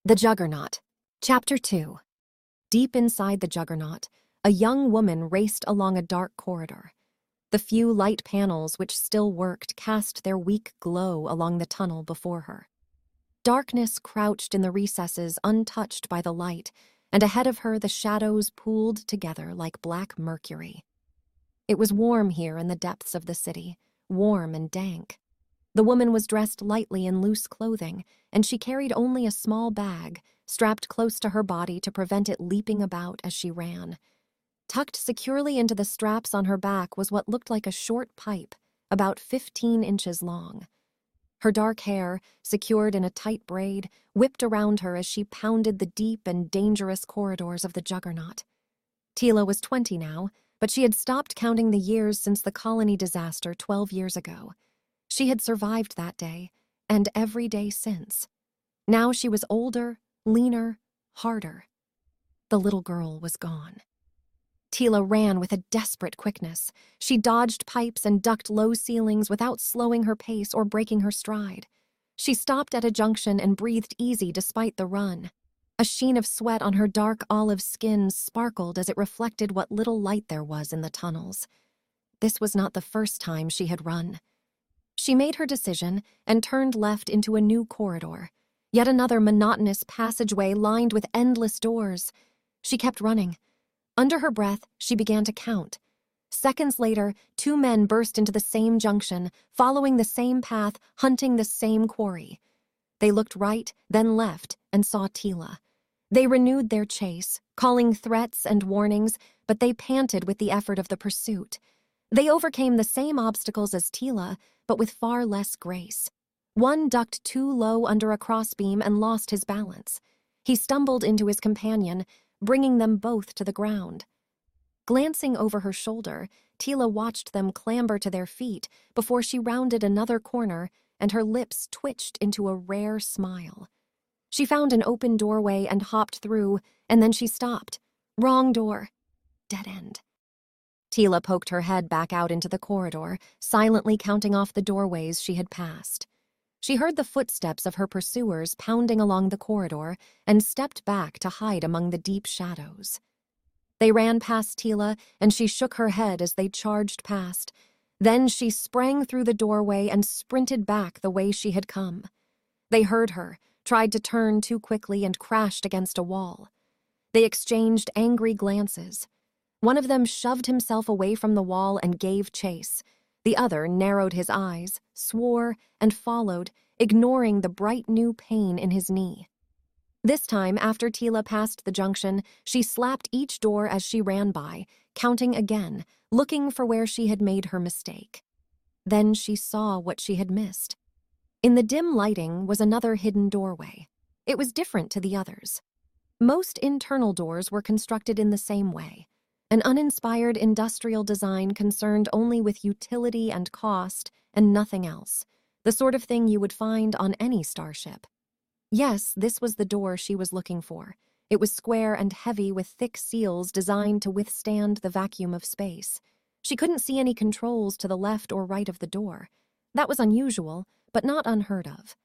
The Juggernaut. Chapter 2. Deep inside the Juggernaut, a young woman raced along a dark corridor. The few light panels which still worked cast their weak glow along the tunnel before her. Darkness crouched in the recesses untouched by the light, and ahead of her the shadows pooled together like black mercury. It was warm here in the depths of the city, warm and dank. The woman was dressed lightly in loose clothing, and she carried only a small bag, strapped close to her body to prevent it leaping about as she ran. Tucked securely into the straps on her back was what looked like a short pipe, about 15 inches long. Her dark hair, secured in a tight braid, whipped around her as she pounded the deep and dangerous corridors of the Juggernaut. Tila was 20 now, but she had stopped counting the years since the colony disaster 12 years ago. She had survived that day, and every day since. Now she was older, leaner, harder. The little girl was gone. Tila ran with a desperate quickness. She dodged pipes and ducked low ceilings without slowing her pace or breaking her stride. She stopped at a junction and breathed easy despite the run. A sheen of sweat on her dark olive skin sparkled as it reflected what little light there was in the tunnels. This was not the first time she had run. She made her decision and turned left into a new corridor, yet another monotonous passageway lined with endless doors. She kept running. Under her breath, she began to count. Seconds later, 2 men burst into the same junction, following the same path, hunting the same quarry. They looked right, then left, and saw Tila. They renewed their chase, calling threats and warnings, but they panted with the effort of the pursuit. They overcame the same obstacles as Tila, but with far less grace. One ducked too low under a crossbeam and lost his balance. He stumbled into his companion, bringing them both to the ground. Glancing over her shoulder, Tila watched them clamber to their feet before she rounded another corner, and her lips twitched into a rare smile. She found an open doorway and hopped through, and then she stopped. Wrong door. Dead end. Tila poked her head back out into the corridor, silently counting off the doorways she had passed. She heard the footsteps of her pursuers pounding along the corridor and stepped back to hide among the deep shadows. They ran past Tila, and she shook her head as they charged past. Then she sprang through the doorway and sprinted back the way she had come. They heard her, tried to turn too quickly, and crashed against a wall. They exchanged angry glances. One of them shoved himself away from the wall and gave chase. The other narrowed his eyes, swore, and followed, ignoring the bright new pain in his knee. This time, after Tila passed the junction, she slapped each door as she ran by, counting again, looking for where she had made her mistake. Then she saw what she had missed. In the dim lighting was another hidden doorway. It was different to the others. Most internal doors were constructed in the same way. An uninspired industrial design concerned only with utility and cost and nothing else, the sort of thing you would find on any starship. Yes, this was the door she was looking for. It was square and heavy with thick seals designed to withstand the vacuum of space. She couldn't see any controls to the left or right of the door. That was unusual, but not unheard of.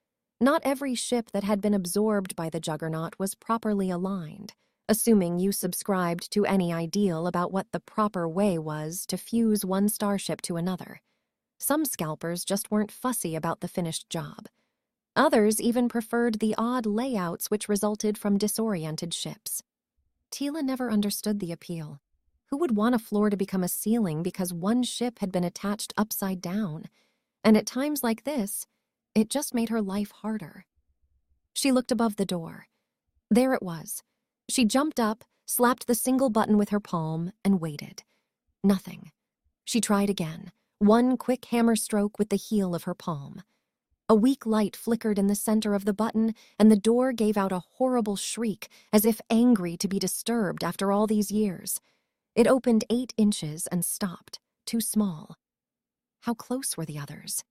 Not every ship that had been absorbed by the Juggernaut was properly aligned, assuming you subscribed to any ideal about what the proper way was to fuse one starship to another. Some scalpers just weren't fussy about the finished job. Others even preferred the odd layouts which resulted from disoriented ships. Tila never understood the appeal. Who would want a floor to become a ceiling because one ship had been attached upside down? And at times like this, it just made her life harder. She looked above the door. There it was. She jumped up, slapped the single button with her palm, and waited. Nothing. She tried again, one quick hammer stroke with the heel of her palm. A weak light flickered in the center of the button, and the door gave out a horrible shriek, as if angry to be disturbed after all these years. It opened 8 inches and stopped, too small. How close were the others?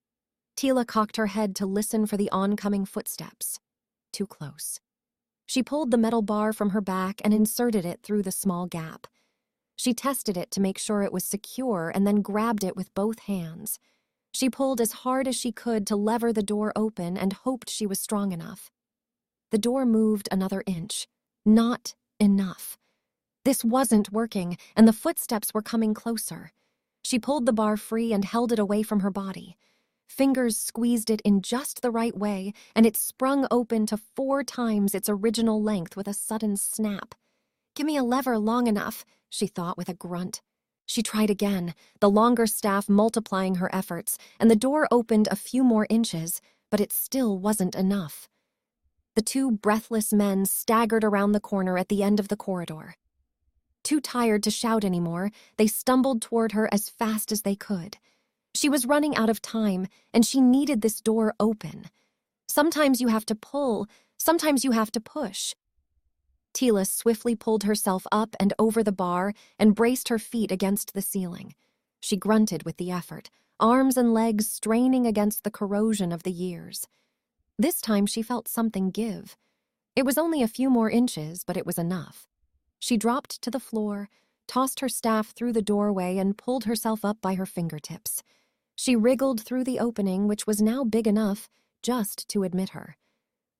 Tila cocked her head to listen for the oncoming footsteps. Too close. She pulled the metal bar from her back and inserted it through the small gap. She tested it to make sure it was secure and then grabbed it with both hands. She pulled as hard as she could to lever the door open and hoped she was strong enough. the door moved another inch. Not enough. This wasn't working, and the footsteps were coming closer. She pulled the bar free and held it away from her body. Fingers squeezed it in just the right way, and it sprung open to 4 times its original length with a sudden snap. "Give me a lever long enough," she thought with a grunt. She tried again, the longer staff multiplying her efforts, and the door opened a few more inches, but it still wasn't enough. The 2 breathless men staggered around the corner at the end of the corridor. Too tired to shout anymore, they stumbled toward her as fast as they could. She was running out of time, and she needed this door open. Sometimes you have to pull, sometimes you have to push. Tila swiftly pulled herself up and over the bar and braced her feet against the ceiling. She grunted with the effort, arms and legs straining against the corrosion of the years. This time she felt something give. It was only a few more inches, but it was enough. She dropped to the floor, tossed her staff through the doorway, and pulled herself up by her fingertips. She wriggled through the opening, which was now big enough just to admit her.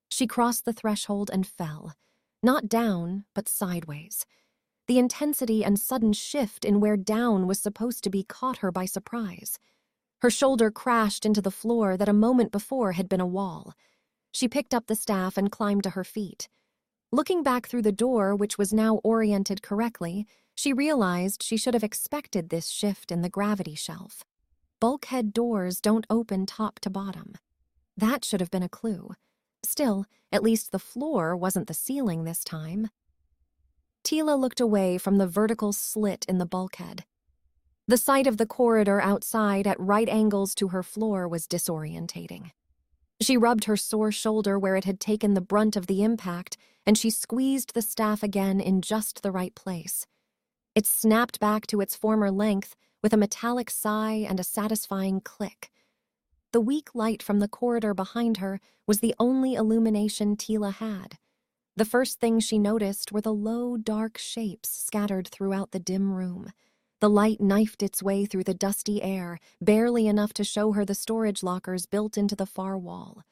She crossed the threshold and fell. Not down, but sideways. The intensity and sudden shift in where down was supposed to be caught her by surprise. Her shoulder crashed into the floor that a moment before had been a wall. She picked up the staff and climbed to her feet. Looking back through the door, which was now oriented correctly, she realized she should have expected this shift in the gravity shelf. Bulkhead doors don't open top to bottom. That should have been a clue. Still, at least the floor wasn't the ceiling this time. Tila looked away from the vertical slit in the bulkhead. The sight of the corridor outside at right angles to her floor was disorientating. She rubbed her sore shoulder where it had taken the brunt of the impact, and she squeezed the staff again in just the right place. It snapped back to its former length with a metallic sigh and a satisfying click. The weak light from the corridor behind her was the only illumination Tila had. The first thing she noticed were the low, dark shapes scattered throughout the dim room. The light knifed its way through the dusty air, barely enough to show her the storage lockers built into the far wall.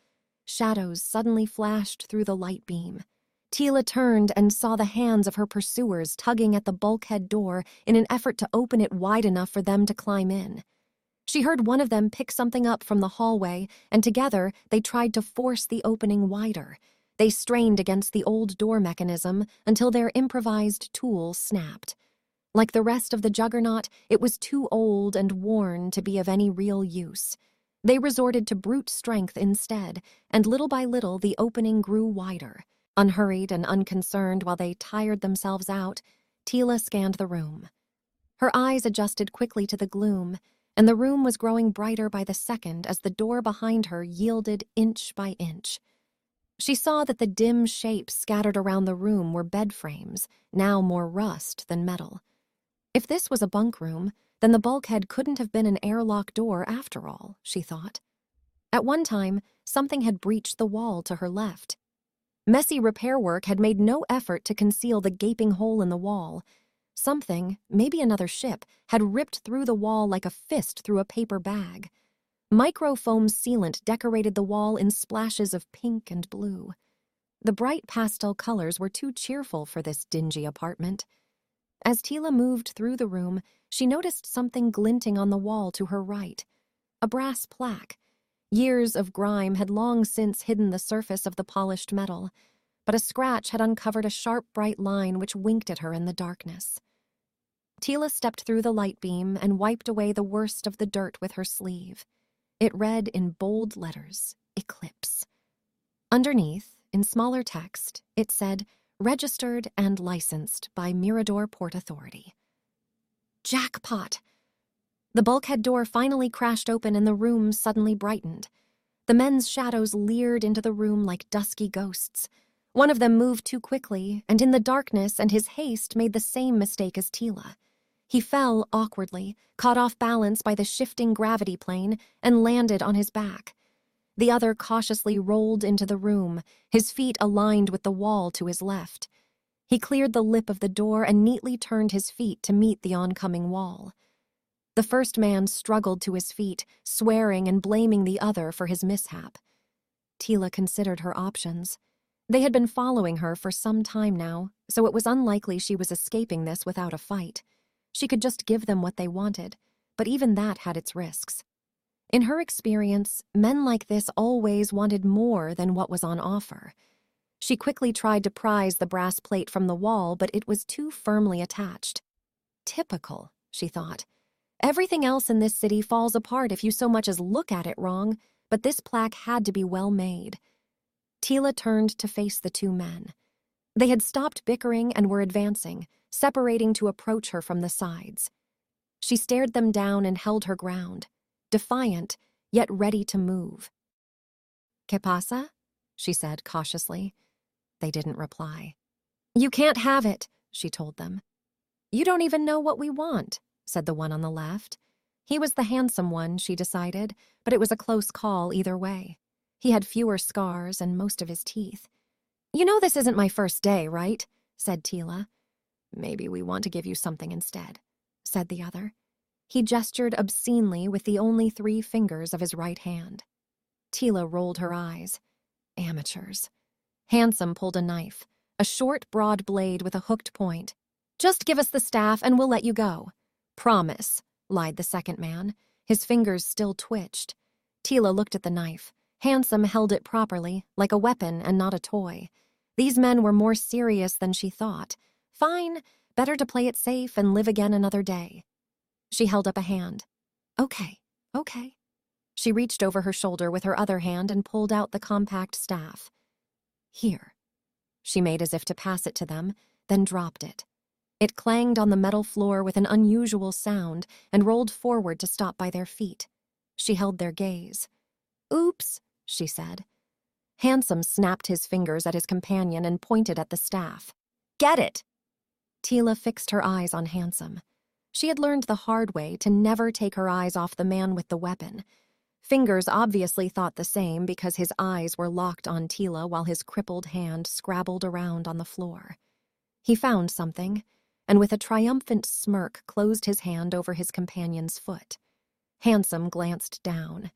Shadows suddenly flashed through the light beam. Tila turned and saw the hands of her pursuers tugging at the bulkhead door in an effort to open it wide enough for them to climb in. She heard one of them pick something up from the hallway, and together they tried to force the opening wider. They strained against the old door mechanism until their improvised tool snapped. Like the rest of the Juggernaut, it was too old and worn to be of any real use. They resorted to brute strength instead, and little by little the opening grew wider. Unhurried and unconcerned while they tired themselves out, Tila scanned the room. Her eyes adjusted quickly to the gloom, and the room was growing brighter by the second as the door behind her yielded inch by inch. She saw that the dim shapes scattered around the room were bed frames, now more rust than metal. If this was a bunk room, then the bulkhead couldn't have been an airlock door after all, she thought. At one time, something had breached the wall to her left. Messy repair work had made no effort to conceal the gaping hole in the wall. Something, maybe another ship, had ripped through the wall like a fist through a paper bag. Microfoam sealant decorated the wall in splashes of pink and blue. The bright pastel colors were too cheerful for this dingy apartment. As Tila moved through the room, she noticed something glinting on the wall to her right. A brass plaque. Years of grime had long since hidden the surface of the polished metal, but a scratch had uncovered a sharp, bright line which winked at her in the darkness. Tila stepped through the light beam and wiped away the worst of the dirt with her sleeve. It read in bold letters, Eclipse. Underneath, in smaller text, it said, registered and licensed by Mirador Port Authority. Jackpot! The bulkhead door finally crashed open and the room suddenly brightened. The men's shadows leered into the room like dusky ghosts. One of them moved too quickly, and in the darkness and his haste made the same mistake as Tila. He fell awkwardly, caught off balance by the shifting gravity plane, and landed on his back. The other cautiously rolled into the room, his feet aligned with the wall to his left. He cleared the lip of the door and neatly turned his feet to meet the oncoming wall. The first man struggled to his feet, swearing and blaming the other for his mishap. Tila considered her options. They had been following her for some time now, so it was unlikely she was escaping this without a fight. She could just give them what they wanted, but even that had its risks. In her experience, men like this always wanted more than what was on offer. She quickly tried to prise the brass plate from the wall, but it was too firmly attached. Typical, she thought. Everything else in this city falls apart if you so much as look at it wrong, but this plaque had to be well made. Tila turned to face the two men. They had stopped bickering and were advancing, separating to approach her from the sides. She stared them down and held her ground, defiant, yet ready to move. "¿Qué pasa?" she said cautiously. They didn't reply. "You can't have it," she told them. "You don't even know what we want," said the one on the left. He was the handsome one, she decided, but it was a close call either way. He had fewer scars and most of his teeth. "You know this isn't my first day, right?" said Tila. "Maybe we want to give you something instead," said the other. He gestured obscenely with the only 3 fingers of his right hand. Tila rolled her eyes. Amateurs. Handsome pulled a knife, a short, broad blade with a hooked point. "Just give us the staff and we'll let you go." "Promise," lied the second man. His fingers still twitched. Tila looked at the knife. Handsome held it properly, like a weapon and not a toy. These men were more serious than she thought. Fine, better to play it safe and live again another day. She held up a hand. Okay. She reached over her shoulder with her other hand and pulled out the compact staff. "Here." She made as if to pass it to them, then dropped it. It clanged on the metal floor with an unusual sound and rolled forward to stop by their feet. She held their gaze. "Oops," she said. Handsome snapped his fingers at his companion and pointed at the staff. "Get it!" Tila fixed her eyes on Handsome. She had learned the hard way to never take her eyes off the man with the weapon. Fingers obviously thought the same because his eyes were locked on Tila while his crippled hand scrabbled around on the floor. He found something, and with a triumphant smirk closed his hand over his companion's foot. Handsome glanced down.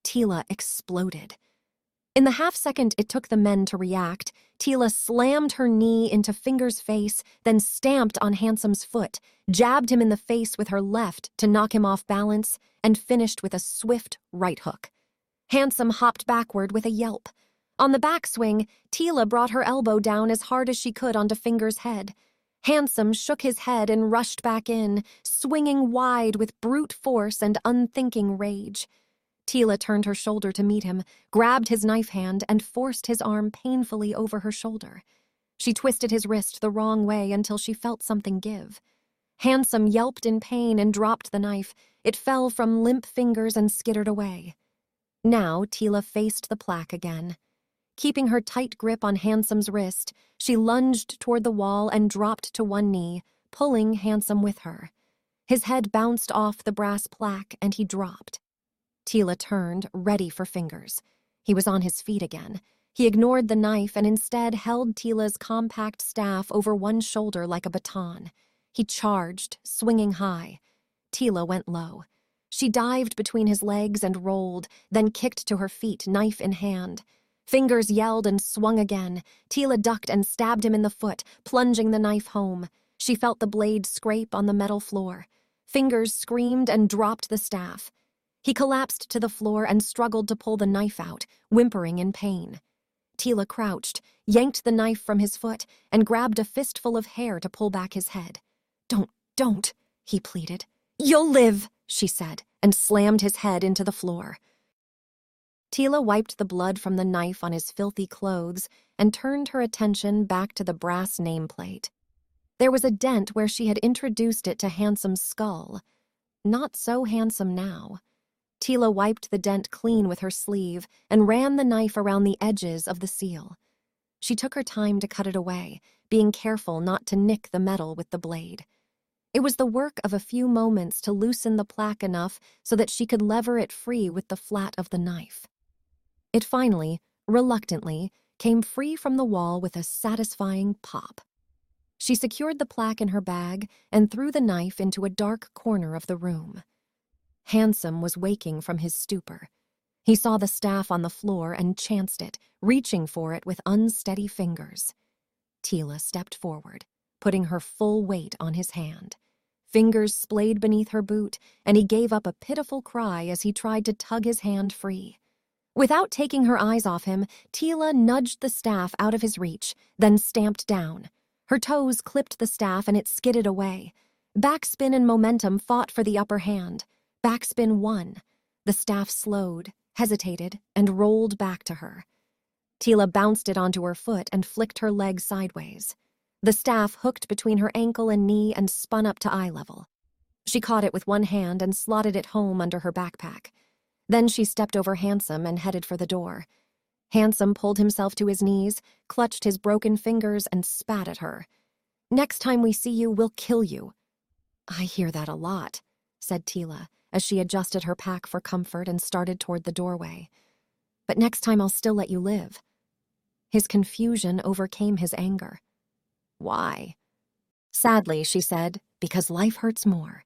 Tila exploded. In the half-second it took the men to react, Tila slammed her knee into Finger's face, then stamped on Handsome's foot, jabbed him in the face with her left to knock him off balance, and finished with a swift right hook. Handsome hopped backward with a yelp. On the backswing, Tila brought her elbow down as hard as she could onto Finger's head. Handsome shook his head and rushed back in, swinging wide with brute force and unthinking rage. Tila turned her shoulder to meet him, grabbed his knife hand, and forced his arm painfully over her shoulder. She twisted his wrist the wrong way until she felt something give. Handsome yelped in pain and dropped the knife. It fell from limp fingers and skittered away. Now Tila faced the plaque again. Keeping her tight grip on Handsome's wrist, she lunged toward the wall and dropped to one knee, pulling Handsome with her. His head bounced off the brass plaque and he dropped. Tila turned, ready for Fingers. He was on his feet again. He ignored the knife and instead held Tila's compact staff over one shoulder like a baton. He charged, swinging high. Tila went low. She dived between his legs and rolled, then kicked to her feet, knife in hand. Fingers yelled and swung again. Tila ducked and stabbed him in the foot, plunging the knife home. She felt the blade scrape on the metal floor. Fingers screamed and dropped the staff. He collapsed to the floor and struggled to pull the knife out, whimpering in pain. Tila crouched, yanked the knife from his foot, and grabbed a fistful of hair to pull back his head. Don't, he pleaded. "You'll live," she said, and slammed his head into the floor. Tila wiped the blood from the knife on his filthy clothes and turned her attention back to the brass nameplate. There was a dent where she had introduced it to Handsome's skull. Not so handsome now. Tila wiped the dent clean with her sleeve and ran the knife around the edges of the seal. She took her time to cut it away, being careful not to nick the metal with the blade. It was the work of a few moments to loosen the plaque enough so that she could lever it free with the flat of the knife. It finally, reluctantly, came free from the wall with a satisfying pop. She secured the plaque in her bag and threw the knife into a dark corner of the room. Handsome was waking from his stupor. He saw the staff on the floor and chanced it, reaching for it with unsteady fingers. Tila stepped forward, putting her full weight on his hand. Fingers splayed beneath her boot, and he gave up a pitiful cry as he tried to tug his hand free. Without taking her eyes off him, Tila nudged the staff out of his reach, then stamped down. Her toes clipped the staff and it skidded away. Backspin and momentum fought for the upper hand. Backspin won. The staff slowed, hesitated, and rolled back to her. Tila bounced it onto her foot and flicked her leg sideways. The staff hooked between her ankle and knee and spun up to eye level. She caught it with one hand and slotted it home under her backpack. Then she stepped over Handsome and headed for the door. Handsome pulled himself to his knees, clutched his broken fingers, and spat at her. "Next time we see you, we'll kill you." "I hear that a lot," said Tila, as she adjusted her pack for comfort and started toward the doorway. "But next time I'll still let you live." His confusion overcame his anger. "Why?" Sadly, she said, "Because life hurts more."